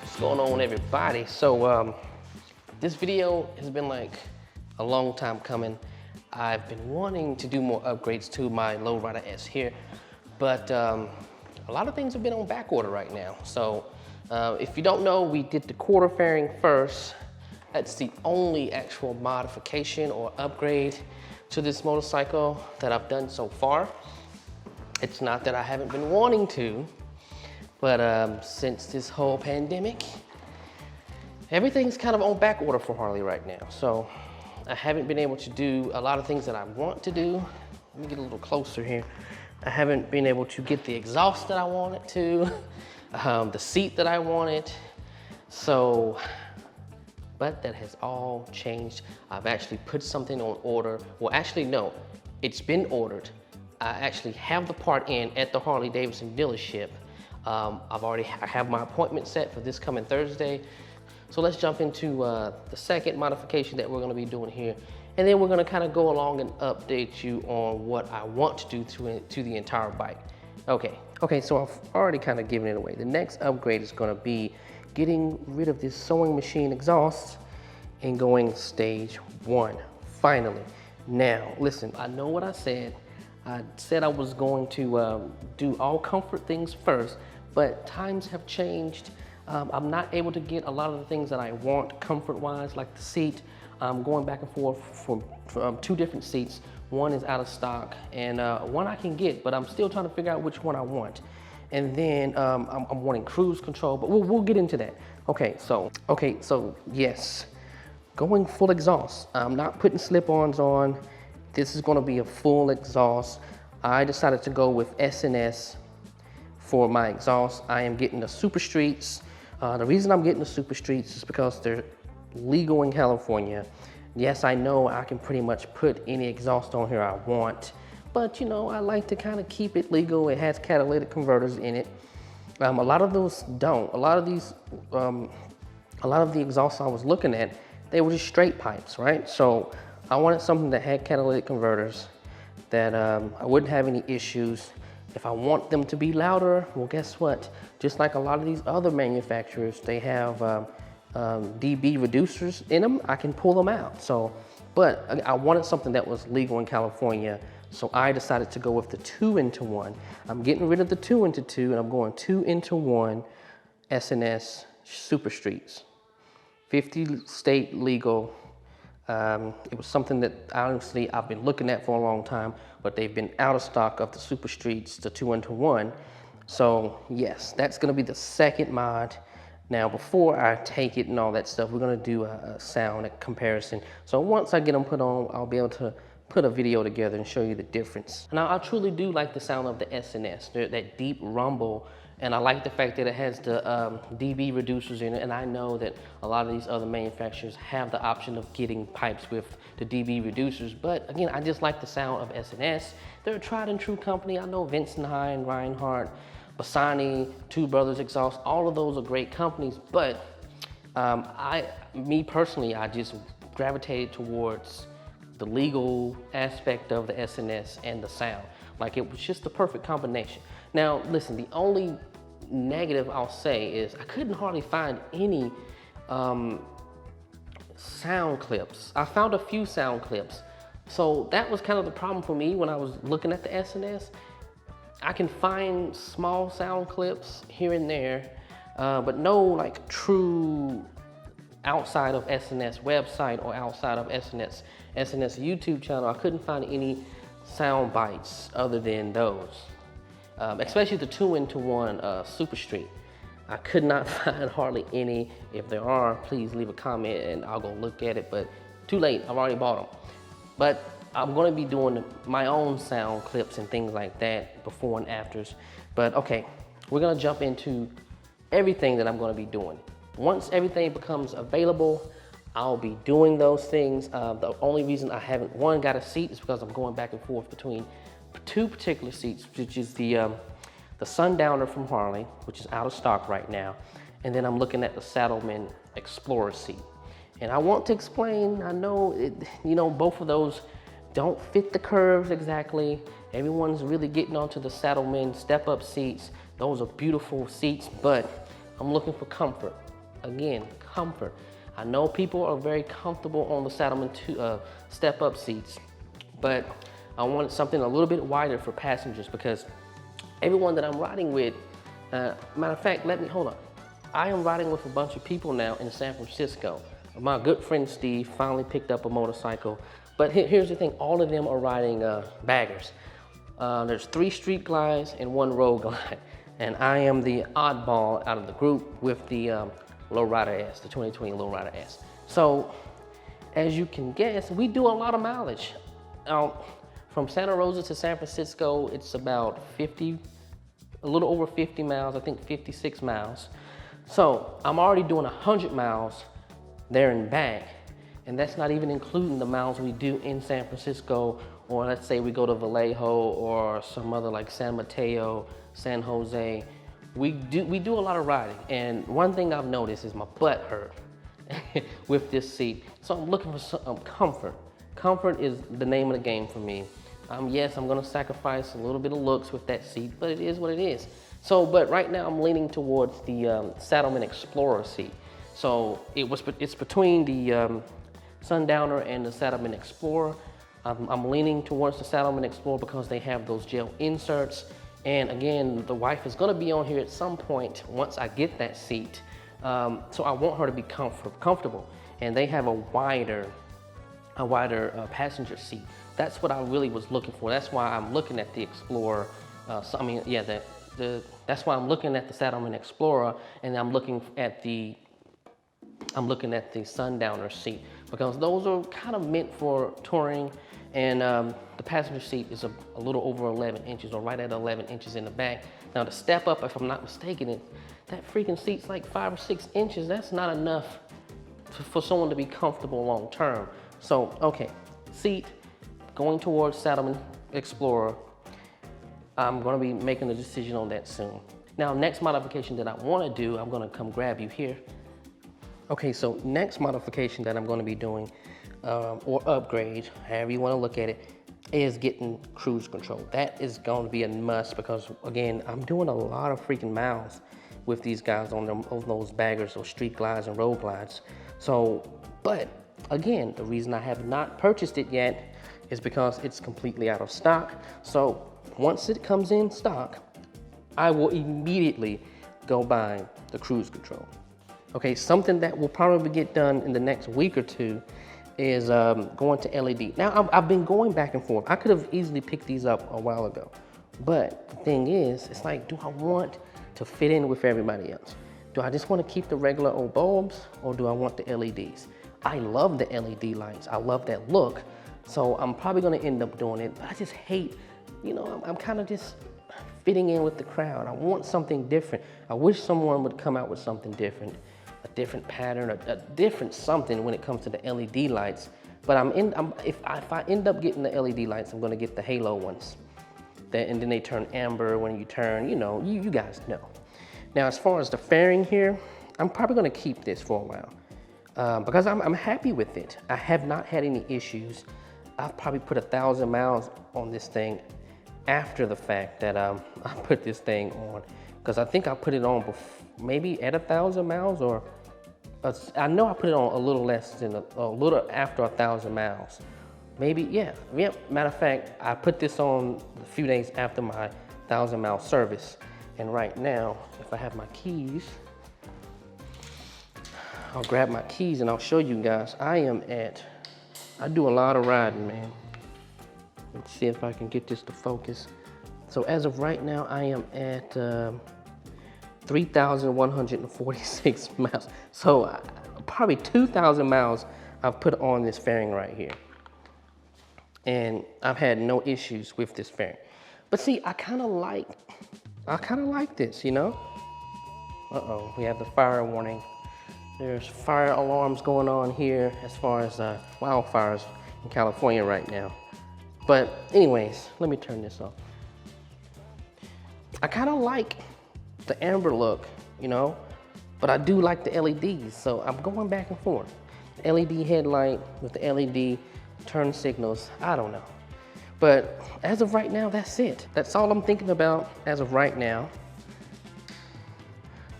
What's going on, everybody? So this video has been like a long time coming. I've been wanting to do more upgrades to my Lowrider S here, but a lot of things have been on back order right now. So if you don't know, we did the quarter fairing first. That's the only actual modification or upgrade to this motorcycle that I've done so far. It's not that I haven't been wanting to, but since this whole pandemic, everything's kind of on back order for Harley right now. So I haven't been able to do a lot of things that I want to do. Let me get a little closer here. I haven't been able to get the exhaust that I wanted to, the seat that I wanted. So, but that has all changed. I've actually put something on order. Well, actually, no, it's been ordered. I actually have the part in at the Harley Davidson dealership. I have my appointment set for this coming Thursday. So let's jump into the second modification that we're gonna be doing here. And then we're gonna kind of go along and update you on what I want to do to the entire bike. Okay, so I've already kind of given it away. The next upgrade is gonna be getting rid of this sewing machine exhaust and going stage 1, finally. Now, listen, I know what I said. I said I was going to do all comfort things first, but times have changed. I'm not able to get a lot of the things that I want comfort-wise, like the seat. I'm going back and forth from 2 different seats. One is out of stock, and one I can get, but I'm still trying to figure out which one I want. And then I'm wanting cruise control, but we'll get into that. Okay, so yes, going full exhaust. I'm not putting slip-ons on. This is gonna be a full exhaust. I decided to go with S&S for my exhaust. I am getting the Super Streets. The reason I'm getting the Super Streets is because they're legal in California. Yes, I know I can pretty much put any exhaust on here I want, but you know, I like to kind of keep it legal. It has catalytic converters in it. A lot of those don't. A lot of the exhausts I was looking at, they were just straight pipes, right? So I wanted something that had catalytic converters, that I wouldn't have any issues. If I want them to be louder, well, guess what? Just like a lot of these other manufacturers, they have dB reducers in them. I can pull them out. So, but I wanted something that was legal in California, so I decided to go with the 2-into-1. I'm getting rid of the 2-into-2, and I'm going 2-into-1 S&S Super Streets. 50 state legal. It was something that honestly I've been looking at for a long time, but they've been out of stock of the Super Streets, the 2-into-1. So yes, that's gonna be the second mod. Now, before I take it and all that stuff, we're gonna do a sound comparison. So once I get them put on, I'll be able to put a video together and show you the difference. Now, I truly do like the sound of the S&S, that deep rumble. And I like the fact that it has the dB reducers in it, and I know that a lot of these other manufacturers have the option of getting pipes with the dB reducers, but again, I just like the sound of S&S. They're a tried and true company. I know Vincent High and Reinhardt, Bassani, Two Brothers Exhaust, all of those are great companies, but me personally, I just gravitated towards the legal aspect of the S&S and the sound. Like, it was just the perfect combination. Now, listen, the only negative I'll say is I couldn't hardly find any sound clips. I found a few sound clips. So that was kind of the problem for me when I was looking at the S&S. I can find small sound clips here and there, but no like true outside of S&S website or outside of S&S YouTube channel. I couldn't find any sound bites other than those. Especially the 2-into-1 Super Street. I could not find hardly any. If there are, please leave a comment and I'll go look at it, but too late, I've already bought them. But I'm gonna be doing my own sound clips and things like that, before and afters. But okay, we're gonna jump into everything that I'm gonna be doing. Once everything becomes available, I'll be doing those things. The only reason I haven't, got a seat is because I'm going back and forth between 2 particular seats, which is the Sundowner from Harley, which is out of stock right now, and then I'm looking at the Saddlemen Explorer seat. And I want to explain, I know, both of those don't fit the curves exactly. Everyone's really getting onto the Saddlemen step-up seats. Those are beautiful seats, but I'm looking for comfort. Again, comfort. I know people are very comfortable on the Saddlemen step-up seats, but I wanted something a little bit wider for passengers because everyone that I'm riding with, matter of fact, hold on. I am riding with a bunch of people now in San Francisco. My good friend Steve finally picked up a motorcycle, but here's the thing, all of them are riding baggers. There's 3 street glides and 1 road glide, and I am the oddball out of the group with the Lowrider S, the 2020 Lowrider S. So, as you can guess, we do a lot of mileage. From Santa Rosa to San Francisco, it's about a little over 50 miles, I think 56 miles. So I'm already doing 100 miles there and back, and that's not even including the miles we do in San Francisco, or let's say we go to Vallejo or some other like San Mateo, San Jose. We do a lot of riding, and one thing I've noticed is my butt hurt with this seat. So I'm looking for some comfort. Comfort is the name of the game for me. Yes, I'm gonna sacrifice a little bit of looks with that seat, but it is what it is. So, but right now I'm leaning towards the Saddlemen Explorer seat. So it's between the Sundowner and the Saddlemen Explorer. I'm leaning towards the Saddlemen Explorer because they have those gel inserts. And again, the wife is gonna be on here at some point once I get that seat. So I want her to be comfortable. And they have a wider passenger seat. That's what I really was looking for. That's why I'm looking at the Explorer. That's why I'm looking at the Saddlemen Explorer, and I'm looking at the Sundowner seat, because those are kind of meant for touring, and the passenger seat is a little over 11 inches, or right at 11 inches in the back. Now the step up, if I'm not mistaken, that freaking seat's like 5 or 6 inches. That's not enough for someone to be comfortable long term. So, okay, seat, going towards Saddlemen Explorer. I'm gonna be making a decision on that soon. Now, next modification that I wanna do, I'm gonna come grab you here. Okay, so next modification that I'm gonna be doing, or upgrade, however you wanna look at it, is getting cruise control. That is gonna be a must because, again, I'm doing a lot of freaking miles with these guys on those baggers, those street glides and road glides. So, but again, the reason I have not purchased it yet is because it's completely out of stock. So once it comes in stock, I will immediately go buy the cruise control. Okay, something that will probably get done in the next week or two is going to LED. Now, I've been going back and forth. I could have easily picked these up a while ago, but the thing is, it's like, do I want to fit in with everybody else? Do I just want to keep the regular old bulbs, or do I want the LEDs? I love the LED lights. I love that look. So I'm probably gonna end up doing it, but I just hate, I'm kind of just fitting in with the crowd. I want something different. I wish someone would come out with something different, a different pattern, a different something when it comes to the LED lights. But if I end up getting the LED lights, I'm gonna get the halo ones. And then they turn amber when you turn, you guys know. Now, as far as the fairing here, I'm probably gonna keep this for a while because I'm happy with it. I have not had any issues. I've probably put 1,000 miles on this thing after the fact that I put this thing on, because I think I put it on maybe at 1,000 miles, or I know I put it on a little less than a little after 1,000 miles. Maybe, yeah. Matter of fact, I put this on a few days after my 1,000-mile service. And right now, if I have my keys, I'll grab my keys and I'll show you guys. I do a lot of riding, man. Let's see if I can get this to focus. So as of right now, I am at 3,146 miles. So probably 2,000 miles I've put on this fairing right here. And I've had no issues with this fairing. But see, I kind of like this, Uh-oh, we have the fire warning. There's fire alarms going on here as far as wildfires in California right now. But anyways, let me turn this off. I kind of like the amber look, but I do like the LEDs, so I'm going back and forth. The LED headlight with the LED turn signals, I don't know. But as of right now, that's it. That's all I'm thinking about as of right now.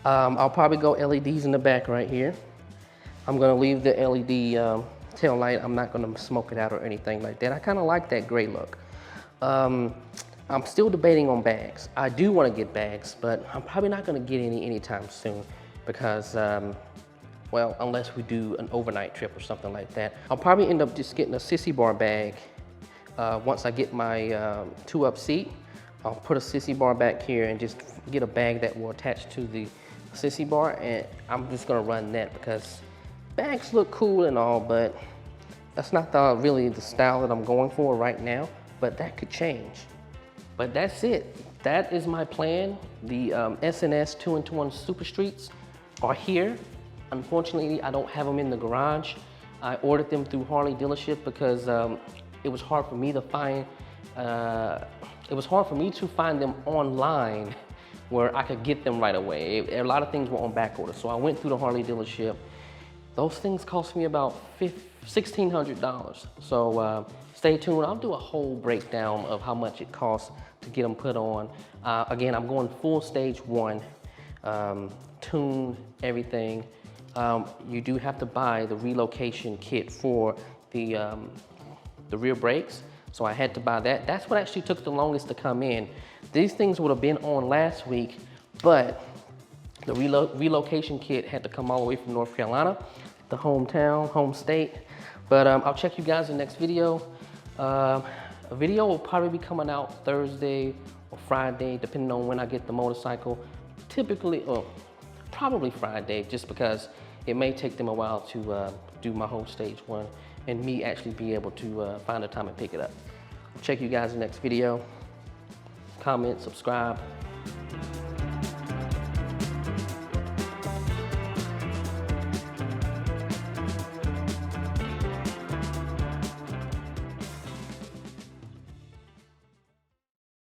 I'll probably go LEDs in the back right here. I'm gonna leave the LED tail light. I'm not gonna smoke it out or anything like that. I kind of like that gray look. I'm still debating on bags. I do want to get bags, but I'm probably not gonna get any anytime soon because, well, unless we do an overnight trip or something like that. I'll probably end up just getting a sissy bar bag. Once I get my 2-up seat, I'll put a sissy bar back here and just get a bag that will attach to the sissy bar, and I'm just gonna run that because bags look cool and all, but that's not really the style that I'm going for right now, but that could change. But that's it. That is my plan. The SNS 2-in-1 Super Streets are here. Unfortunately, I don't have them in the garage. I ordered them through Harley dealership because it was hard for me to find them online where I could get them right away. A lot of things were on back order. So I went through the Harley dealership. Those things cost me about $1,600. So stay tuned. I'll do a whole breakdown of how much it costs to get them put on. Again, I'm going full stage 1, tune everything. You do have to buy the relocation kit for the rear brakes. So I had to buy that. That's what actually took the longest to come in. These things would have been on last week, but the relocation kit had to come all the way from North Carolina, the home state. But I'll check you guys in the next video. A video will probably be coming out Thursday or Friday, depending on when I get the motorcycle. Typically, probably Friday, just because it may take them a while to do my whole stage 1 and me actually be able to find a time and pick it up. I'll check you guys in the next video. Comment, subscribe.